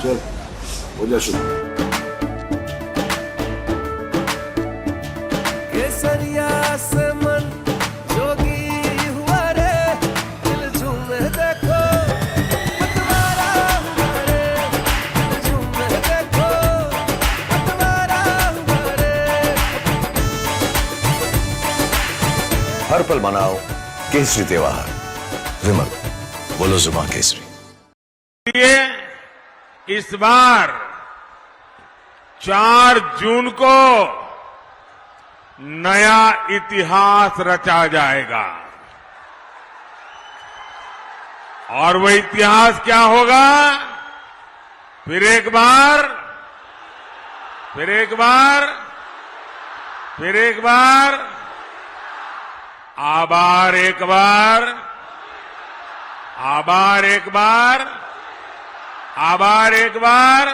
चल हो जा शुरू। केसरिया से मन जोगी हुआ रे, दिल झूमे देखो मतवारा हुआ रे, दिल झूमे देखो मतवारा हुआ रे। हर पल मनाओ केसरी त्योहार। विमल, बोलो जुबान केसरी। इस बार 4 जून को नया इतिहास रचा जाएगा। और वो इतिहास क्या होगा? फिर एक बार, फिर एक बार, फिर एक बार, आभार एक बार, आभार एक बार, आभार एक बार।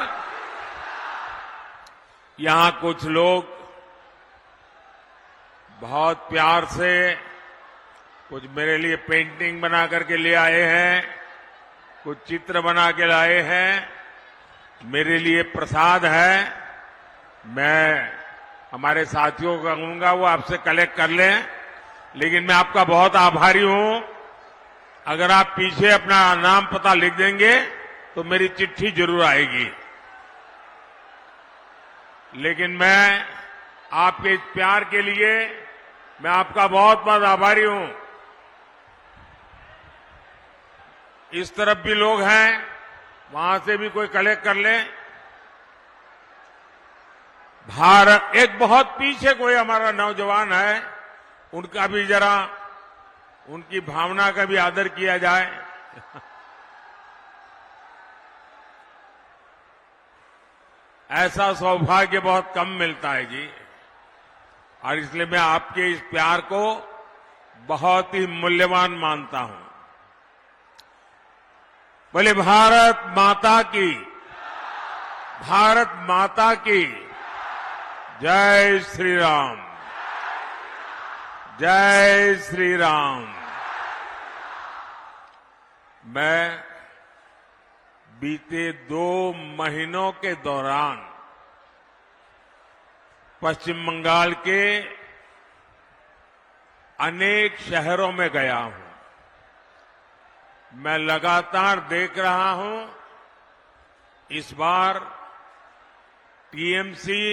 यहां कुछ लोग बहुत प्यार से कुछ मेरे लिए पेंटिंग बना करके ले आए हैं, कुछ चित्र बना के लाए हैं, मेरे लिए प्रसाद है। मैं हमारे साथियों को कहूंगा वो आपसे कलेक्ट कर लें, लेकिन मैं आपका बहुत आभारी हूं। अगर आप पीछे अपना नाम पता लिख देंगे तो मेरी चिट्ठी जरूर आएगी। लेकिन मैं आपके इस प्यार के लिए मैं आपका बहुत बहुत आभारी हूं। इस तरफ भी लोग हैं, वहां से भी कोई कलेक्ट कर ले। भारत, एक बहुत पीछे कोई हमारा नौजवान है, उनका भी जरा, उनकी भावना का भी आदर किया जाए। ऐसा सौभाग्य बहुत कम मिलता है जी, और इसलिए मैं आपके इस प्यार को बहुत ही मूल्यवान मानता हूं। बोले भारत माता की, भारत माता की जय श्री राम, जय श्री राम। मैं बीते 2 महीनों के दौरान पश्चिम बंगाल के अनेक शहरों में गया हूं। मैं लगातार देख रहा हूं, इस बार टीएमसी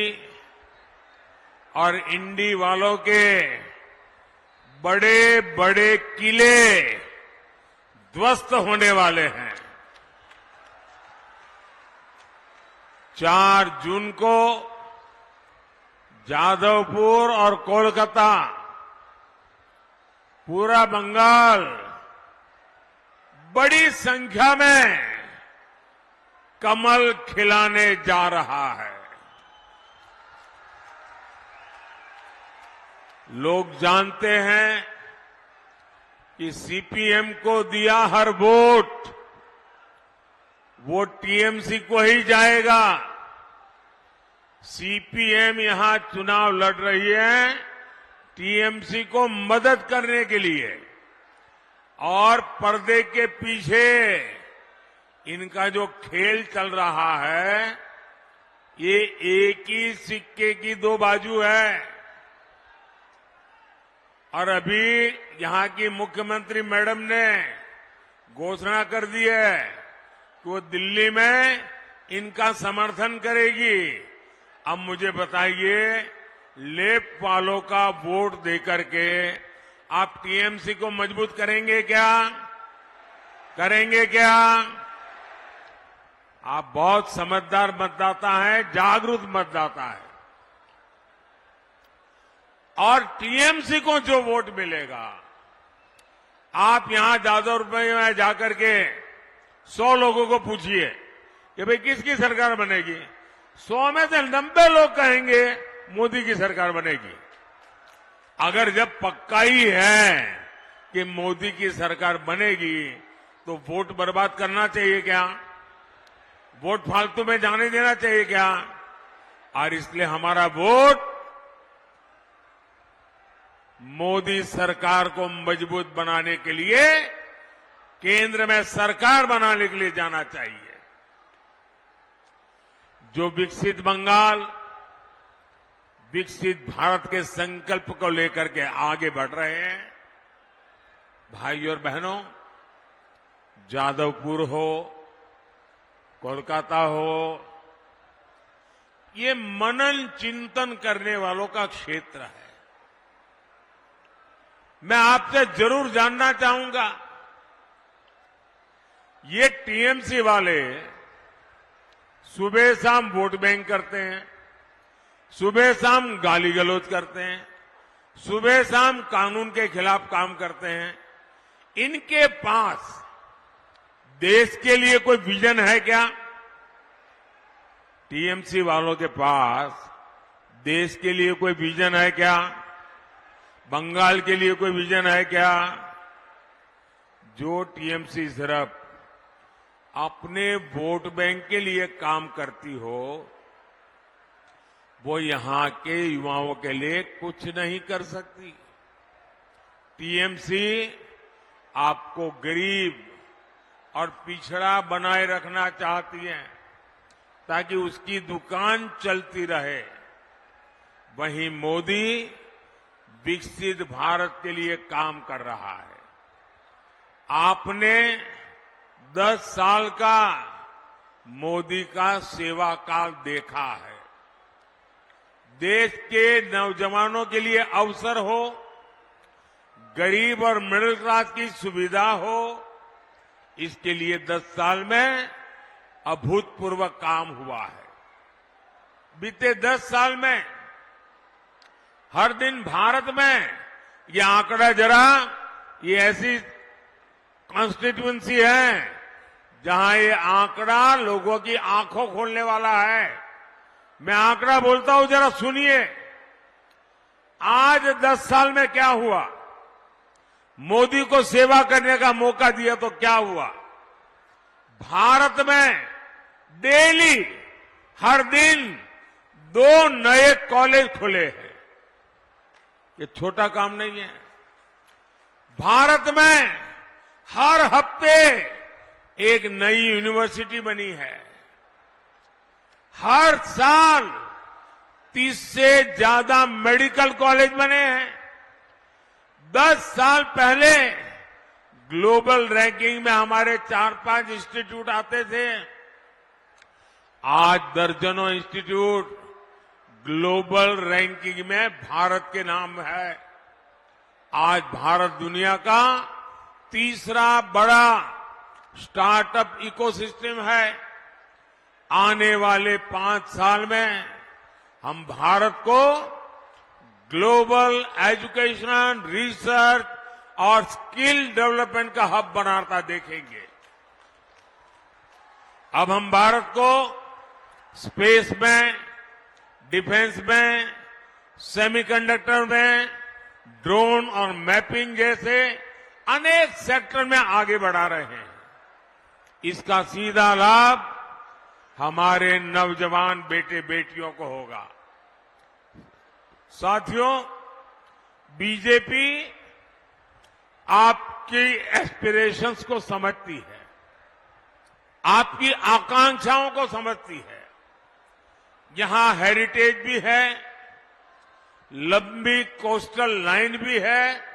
और इंडी वालों के बड़े बड़े किले ध्वस्त होने वाले हैं। 4 जून को जादवपुर और कोलकाता, पूरा बंगाल बड़ी संख्या में कमल खिलाने जा रहा है। लोग जानते हैं कि सीपीएम को दिया हर वोट वो टीएमसी को ही जाएगा। सीपीएम यहां चुनाव लड़ रही है टीएमसी को मदद करने के लिए, और पर्दे के पीछे इनका जो खेल चल रहा है, ये एक ही सिक्के की 2 बाजू है। और अभी यहां की मुख्यमंत्री मैडम ने घोषणा कर दी है कि वो दिल्ली में इनका समर्थन करेगी। अब मुझे बताइए, लेफ्ट वालों का वोट देकर के आप टीएमसी को मजबूत करेंगे क्या? करेंगे क्या? आप बहुत समझदार मतदाता हैं, जागरूक मतदाता है, और टीएमसी को जो वोट मिलेगा, आप यहां जादवपुर में जाकर के 100 लोगों को पूछिए कि भाई किसकी सरकार बनेगी, 100 में से 90 लोग कहेंगे मोदी की सरकार बनेगी। अगर जब पक्का ही है कि मोदी की सरकार बनेगी, तो वोट बर्बाद करना चाहिए क्या? वोट फालतू में जाने देना चाहिए क्या? और इसलिए हमारा वोट मोदी सरकार को मजबूत बनाने के लिए केंद्र में सरकार बनाने के लिए जाना चाहिए। जो विकसित बंगाल, विकसित भारत के संकल्प को लेकर के आगे बढ़ रहे हैं, भाई और बहनों, जादवपुर हो, कोलकाता हो, ये मनन चिंतन करने वालों का क्षेत्र है। मैं आपसे जरूर जानना चाहूंगा, ये टीएमसी वाले सुबह शाम वोट बैंक करते हैं, सुबह शाम गाली गलौज करते हैं, सुबह शाम कानून के खिलाफ काम करते हैं। इनके पास देश के लिए कोई विजन है क्या? टीएमसी वालों के पास देश के लिए कोई विजन है क्या? बंगाल के लिए कोई विजन है क्या? जो टीएमसी सिर्फ अपने वोट बैंक के लिए काम करती हो, वो यहां के युवाओं के लिए कुछ नहीं कर सकती। टीएमसी आपको गरीब और पिछड़ा बनाए रखना चाहती है ताकि उसकी दुकान चलती रहे। वहीं मोदी विकसित भारत के लिए काम कर रहा है। आपने 10 साल का मोदी का सेवा काल देखा है। देश के नौजवानों के लिए अवसर हो, गरीब और मिडिल क्लास की सुविधा हो, इसके लिए 10 साल में अभूतपूर्व काम हुआ है। बीते 10 साल में हर दिन भारत में ये आंकड़ा जरा, ये ऐसी कॉन्स्टिट्यूएंसी है जहां ये आंकड़ा लोगों की आंखों खोलने वाला है। मैं आंकड़ा बोलता हूं, जरा सुनिए। आज 10 साल में क्या हुआ? मोदी को सेवा करने का मौका दिया तो क्या हुआ? भारत में डेली हर दिन 2 नए कॉलेज खुले हैं। ये छोटा काम नहीं है। भारत में हर हफ्ते एक नई यूनिवर्सिटी बनी है। हर साल 30 से ज्यादा मेडिकल कॉलेज बने हैं। 10 साल पहले ग्लोबल रैंकिंग में हमारे 4-5 इंस्टीट्यूट आते थे। आज दर्जनों इंस्टीट्यूट ग्लोबल रैंकिंग में भारत के नाम है। आज भारत दुनिया का तीसरा बड़ा स्टार्टअप इकोसिस्टम है। आने वाले 5 साल में हम भारत को ग्लोबल एजुकेशन, रिसर्च और स्किल डेवलपमेंट का हब बनाता देखेंगे। अब हम भारत को स्पेस में, डिफेंस में, सेमीकंडक्टर में, ड्रोन और मैपिंग जैसे अनेक सेक्टर में आगे बढ़ा रहे हैं। इसका सीधा लाभ हमारे नौजवान बेटे बेटियों को होगा। साथियों, बीजेपी आपकी एस्पिरेशंस को समझती है, आपकी आकांक्षाओं को समझती है। यहां हेरिटेज भी है, लंबी कोस्टल लाइन भी है,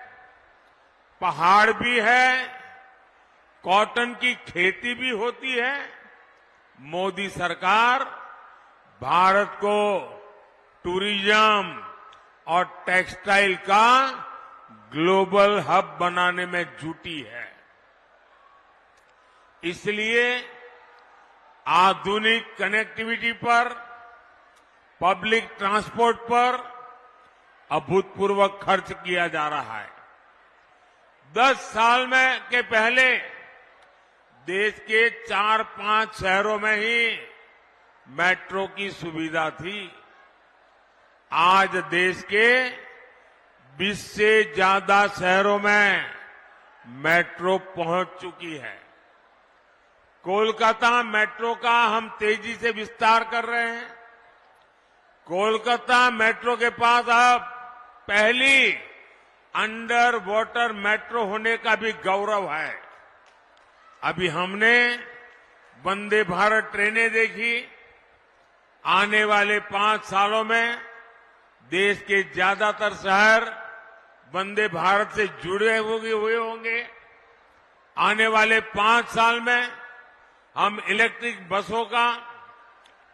पहाड़ भी है, कॉटन की खेती भी होती है। मोदी सरकार भारत को टूरिज्म और टेक्सटाइल का ग्लोबल हब बनाने में जुटी है। इसलिए आधुनिक कनेक्टिविटी पर, पब्लिक ट्रांसपोर्ट पर अभूतपूर्व खर्च किया जा रहा है। 10 साल में के पहले देश के 4-5 शहरों में ही मेट्रो की सुविधा थी। आज देश के 20 से ज्यादा शहरों में मेट्रो पहुंच चुकी है। कोलकाता मेट्रो का हम तेजी से विस्तार कर रहे हैं। कोलकाता मेट्रो के पास अब पहली अंडर वाटर मेट्रो होने का भी गौरव है। अभी हमने वंदे भारत ट्रेनें देखी। आने वाले 5 सालों में देश के ज्यादातर शहर वंदे भारत से जुड़े हुए होंगे। आने वाले 5 साल में हम इलेक्ट्रिक बसों का,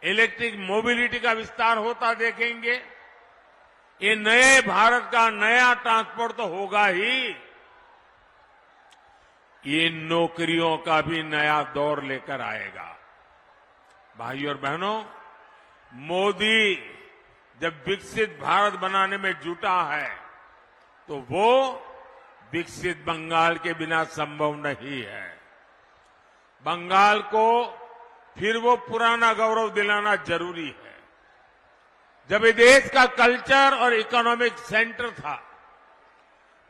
इलेक्ट्रिक मोबिलिटी का विस्तार होता देखेंगे। ये नए भारत का नया ट्रांसपोर्ट तो होगा ही, ये नौकरियों का भी नया दौर लेकर आएगा। भाइयों और बहनों, मोदी जब विकसित भारत बनाने में जुटा है तो वो विकसित बंगाल के बिना संभव नहीं है। बंगाल को फिर वो पुराना गौरव दिलाना जरूरी है। जब ये देश का कल्चर और इकोनॉमिक सेंटर था,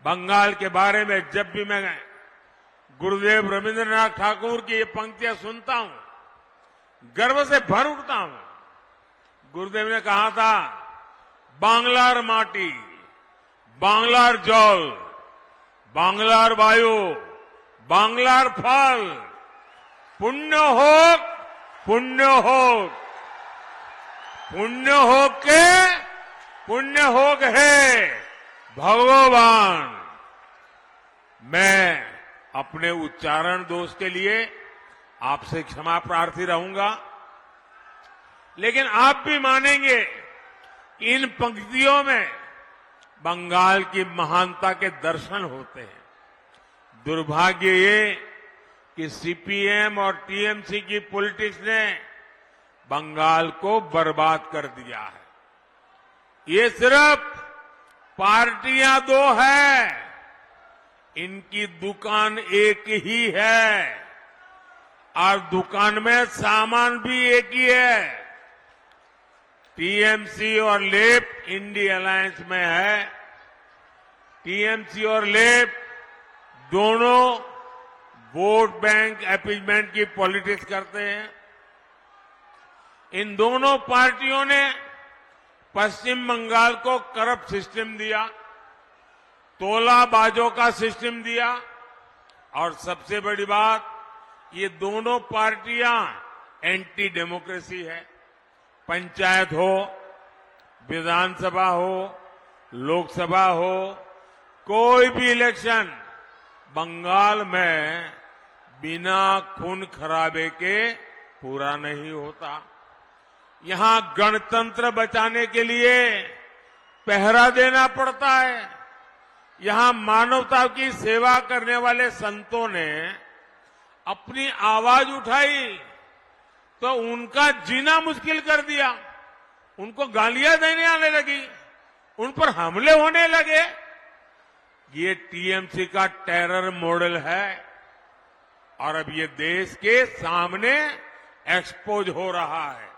बंगाल के बारे में जब भी मैं गुरुदेव रविंद्रनाथ ठाकुर की ये पंक्तियां सुनता हूं, गर्व से भर उठता हूं। गुरुदेव ने कहा था, बांग्लार माटी, बांग्लार जल, बांग्लार वायु, बांग्लार फल, पुण्य होक, पुण्य होक, पुण्य होक के पुण्य होक है भगवान। मैं अपने उच्चारण दोष के लिए आपसे क्षमा प्रार्थी रहूंगा, लेकिन आप भी मानेंगे कि इन पंक्तियों में बंगाल की महानता के दर्शन होते हैं। दुर्भाग्य ये कि सीपीएम और टीएमसी की पॉलिटिक्स ने बंगाल को बर्बाद कर दिया है। ये सिर्फ पार्टियां 2 है, इनकी दुकान एक ही है और दुकान में सामान भी एक ही है। टीएमसी और लेफ्ट इंडी अलायंस में है। टीएमसी और लेफ्ट दोनों वोट बैंक अपीजमेंट की पॉलिटिक्स करते हैं। इन दोनों पार्टियों ने पश्चिम बंगाल को करप्ट सिस्टम दिया, तोलाबाजों का सिस्टम दिया, और सबसे बड़ी बात, ये दोनों पार्टियां एंटी डेमोक्रेसी है। पंचायत हो, विधानसभा हो, लोकसभा हो, कोई भी इलेक्शन बंगाल में बिना खून खराबे के पूरा नहीं होता। यहां गणतंत्र बचाने के लिए पहरा देना पड़ता है। यहां मानवता की सेवा करने वाले संतों ने अपनी आवाज उठाई तो उनका जीना मुश्किल कर दिया। उनको गालियां देने आने लगी, उन पर हमले होने लगे। ये टीएमसी का टेरर मॉडल है और अब ये देश के सामने एक्सपोज हो रहा है।